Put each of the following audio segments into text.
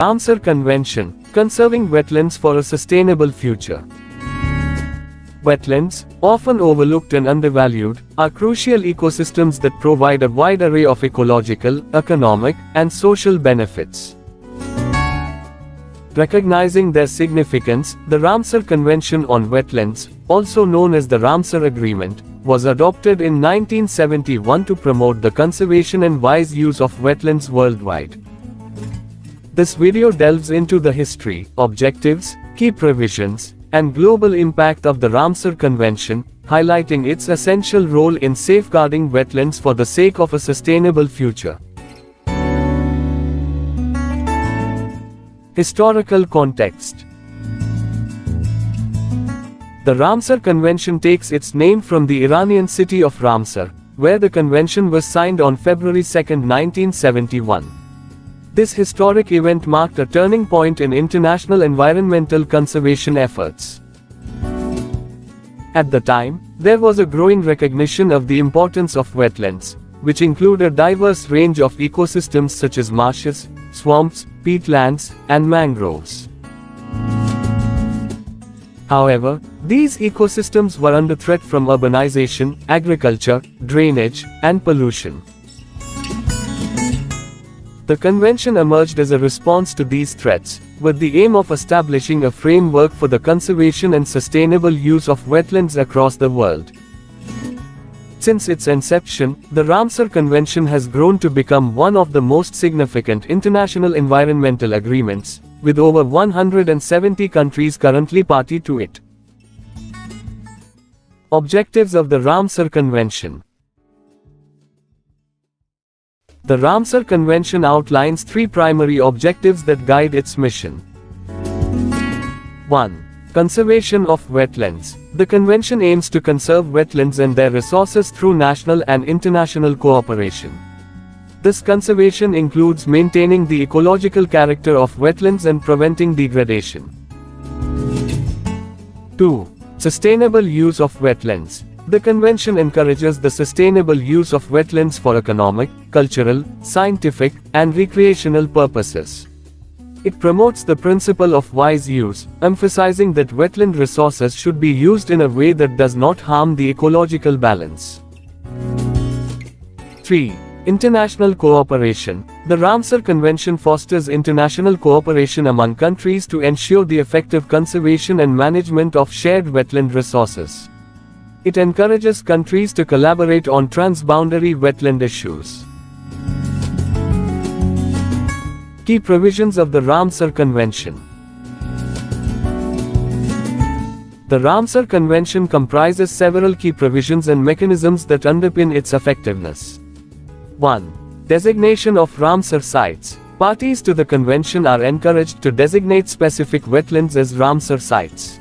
Ramsar Convention, Conserving Wetlands for a Sustainable Future. Wetlands, often overlooked and undervalued, are crucial ecosystems that provide a wide array of ecological, economic, and social benefits. Recognizing their significance, the Ramsar Convention on Wetlands, also known as the Ramsar Agreement, was adopted in 1971 to promote the conservation and wise use of wetlands worldwide. This video delves into the history, objectives, key provisions, and global impact of the Ramsar Convention, highlighting its essential role in safeguarding wetlands for the sake of a sustainable future. Historical context. The Ramsar Convention takes its name from the Iranian city of Ramsar, where the convention was signed on February 2, 1971. This historic event marked a turning point in international environmental conservation efforts. At the time, there was a growing recognition of the importance of wetlands, which include a diverse range of ecosystems such as marshes, swamps, peatlands, and mangroves. However, these ecosystems were under threat from urbanization, agriculture, drainage, and pollution. The convention emerged as a response to these threats, with the aim of establishing a framework for the conservation and sustainable use of wetlands across the world. Since its inception, the Ramsar Convention has grown to become one of the most significant international environmental agreements, with over 170 countries currently party to it. Objectives of the Ramsar Convention. The Ramsar Convention outlines three primary objectives that guide its mission. 1. Conservation of wetlands. The convention aims to conserve wetlands and their resources through national and international cooperation. This conservation includes maintaining the ecological character of wetlands and preventing degradation. 2. Sustainable use of wetlands. The convention encourages the sustainable use of wetlands for economic, cultural, scientific, and recreational purposes. It promotes the principle of wise use, emphasizing that wetland resources should be used in a way that does not harm the ecological balance. 3. International cooperation. The Ramsar Convention fosters international cooperation among countries to ensure the effective conservation and management of shared wetland resources. It encourages countries to collaborate on transboundary wetland issues. Key provisions of the Ramsar Convention. The Ramsar Convention comprises several key provisions and mechanisms that underpin its effectiveness. 1. Designation of Ramsar sites. Parties to the convention are encouraged to designate specific wetlands as Ramsar sites.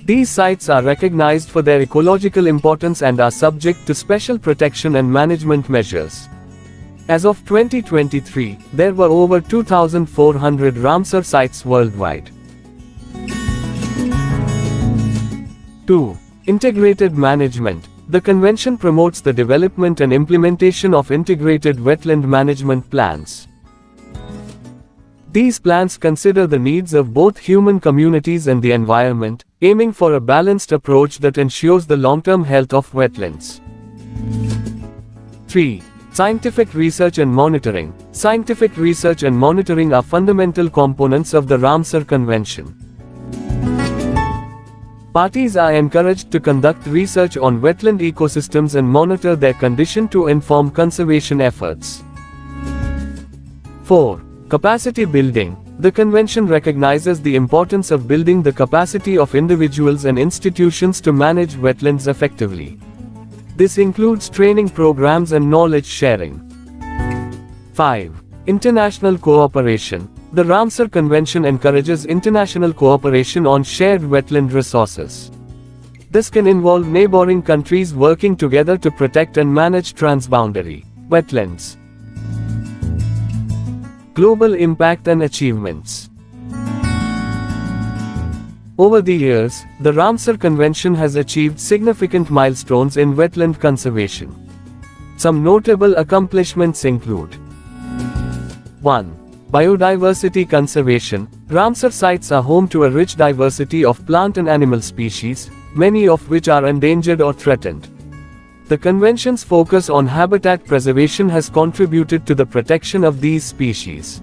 These sites are recognized for their ecological importance and are subject to special protection and management measures. As of 2023, there were over 2,400 Ramsar sites worldwide. 2. Integrated management. The convention promotes the development and implementation of integrated wetland management plans. These plans consider the needs of both human communities and the environment, aiming for a balanced approach that ensures the long-term health of wetlands. 3. Scientific research and monitoring. Scientific research and monitoring are fundamental components of the Ramsar Convention. Parties are encouraged to conduct research on wetland ecosystems and monitor their condition to inform conservation efforts. 4. Capacity building. The convention recognizes the importance of building the capacity of individuals and institutions to manage wetlands effectively. This includes training programs and knowledge sharing. 5. International cooperation. The Ramsar Convention encourages international cooperation on shared wetland resources. This can involve neighboring countries working together to protect and manage transboundary wetlands. Global impact and achievements. Over the years, the Ramsar Convention has achieved significant milestones in wetland conservation. Some notable accomplishments include 1. Biodiversity conservation. Ramsar sites are home to a rich diversity of plant and animal species, many of which are endangered or threatened. The Convention's focus on habitat preservation has contributed to the protection of these species.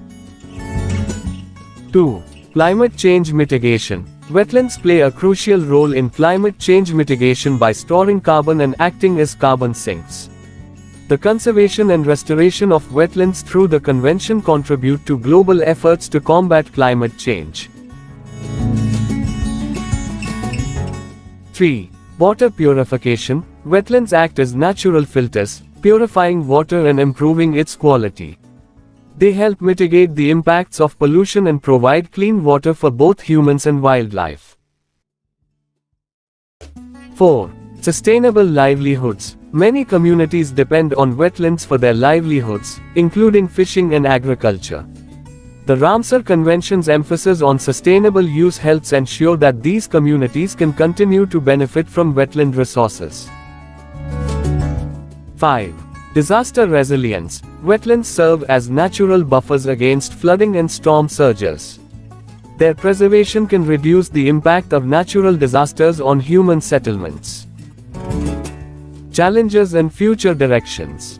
2. Climate change mitigation. Wetlands play a crucial role in climate change mitigation by storing carbon and acting as carbon sinks. The conservation and restoration of wetlands through the Convention contribute to global efforts to combat climate change. 3. Water purification. Wetlands act as natural filters, purifying water and improving its quality. They help mitigate the impacts of pollution and provide clean water for both humans and wildlife. 4. Sustainable livelihoods. Many communities depend on wetlands for their livelihoods, including fishing and agriculture. The Ramsar Convention's emphasis on sustainable use helps ensure that these communities can continue to benefit from wetland resources. 5. Disaster resilience. Wetlands serve as natural buffers against flooding and storm surges. Their preservation can reduce the impact of natural disasters on human settlements. Challenges and future directions.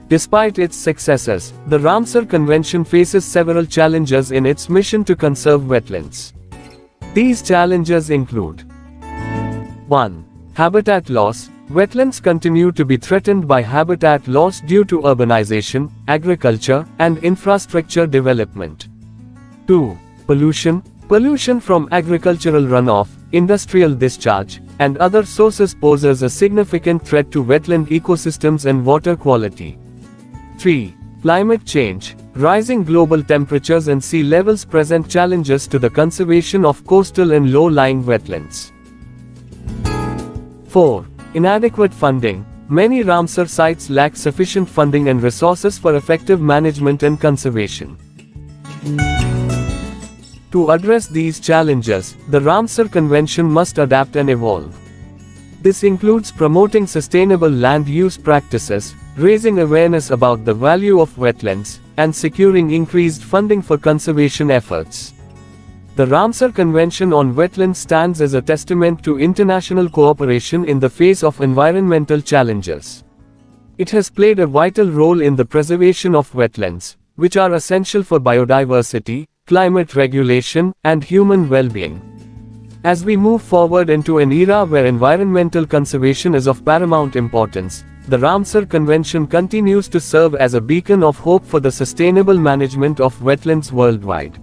Despite its successes, the Ramsar Convention faces several challenges in its mission to conserve wetlands. These challenges include: 1. Habitat loss. Wetlands continue to be threatened by habitat loss due to urbanization, agriculture, and infrastructure development. 2. Pollution. Pollution from agricultural runoff, industrial discharge, and other sources poses a significant threat to wetland ecosystems and water quality. 3. Climate change. Rising global temperatures and sea levels present challenges to the conservation of coastal and low-lying wetlands. 4. Inadequate funding. Many Ramsar sites lack sufficient funding and resources for effective management and conservation. To address these challenges, the Ramsar Convention must adapt and evolve. This includes promoting sustainable land use practices, raising awareness about the value of wetlands, and securing increased funding for conservation efforts. The Ramsar Convention on Wetlands stands as a testament to international cooperation in the face of environmental challenges. It has played a vital role in the preservation of wetlands, which are essential for biodiversity, climate regulation, and human well-being. As we move forward into an era where environmental conservation is of paramount importance, the Ramsar Convention continues to serve as a beacon of hope for the sustainable management of wetlands worldwide.